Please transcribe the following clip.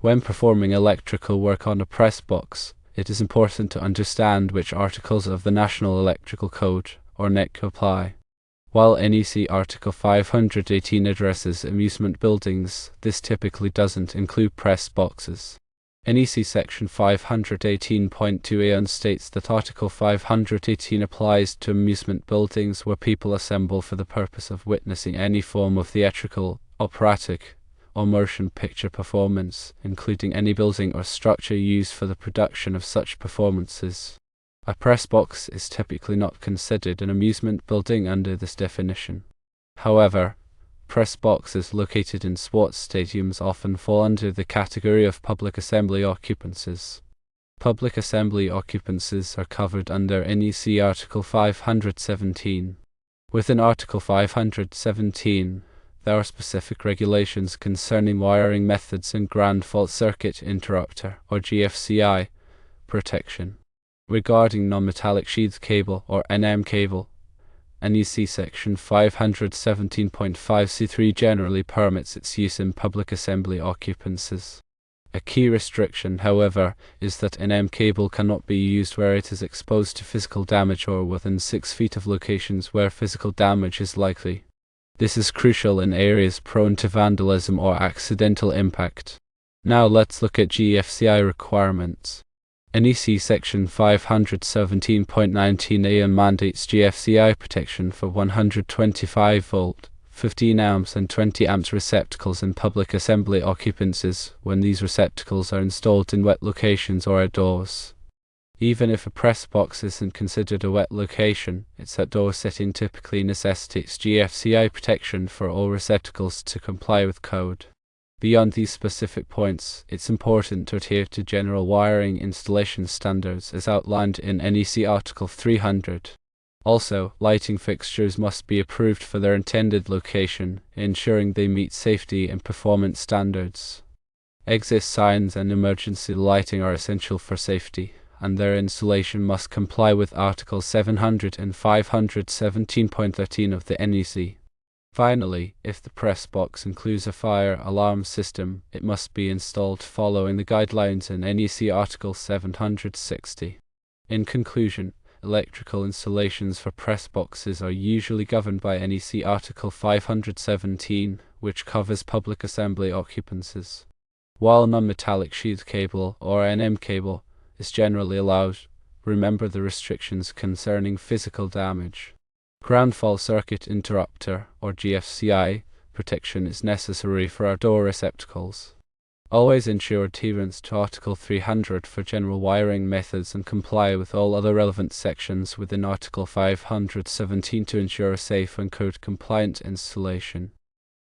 When performing electrical work on a press box, it is important to understand which articles of the National Electrical Code, or NEC, apply. While NEC Article 518 addresses amusement buildings, this typically doesn't include press boxes. NEC Section 518.2a states that Article 518 applies to amusement buildings where people assemble for the purpose of witnessing any form of theatrical, operatic, or motion picture performance, including any building or structure used for the production of such performances. A press box is typically not considered an amusement building under this definition. However, press boxes located in sports stadiums often fall under the category of public assembly occupancies. Public assembly occupancies are covered under NEC Article 517. Within Article 517, there are specific regulations concerning wiring methods and ground fault circuit interrupter, or GFCI, protection. Regarding non-metallic sheathed cable, or NM cable, NEC Section 517.5c3 generally permits its use in public assembly occupancies. A key restriction, however, is that NM cable cannot be used where it is exposed to physical damage or within 6 feet of locations where physical damage is likely. This is crucial in areas prone to vandalism or accidental impact. Now let's look at GFCI requirements. NEC Section 517.19a mandates GFCI protection for 125-volt, 15 amps and 20 amps receptacles in public assembly occupancies when these receptacles are installed in wet locations or outdoors. Even if a press box isn't considered a wet location, its outdoor setting typically necessitates GFCI protection for all receptacles to comply with code. Beyond these specific points, it's important to adhere to general wiring installation standards as outlined in NEC Article 300. Also, lighting fixtures must be approved for their intended location, ensuring they meet safety and performance standards. Exit signs and emergency lighting are essential for safety, and their installation must comply with Articles 700 and 517.13 of the NEC. Finally, if the press box includes a fire alarm system, it must be installed following the guidelines in NEC Article 760. In conclusion, electrical installations for press boxes are usually governed by NEC Article 517, which covers public assembly occupancies. While non-metallic sheathed cable, or NM cable, is generally allowed, remember the restrictions concerning physical damage. Ground fault circuit interrupter, or GFCI, protection is necessary for outdoor receptacles. Always ensure adherence to Article 300 for general wiring methods and comply with all other relevant sections within Article 517 to ensure a safe and code-compliant installation.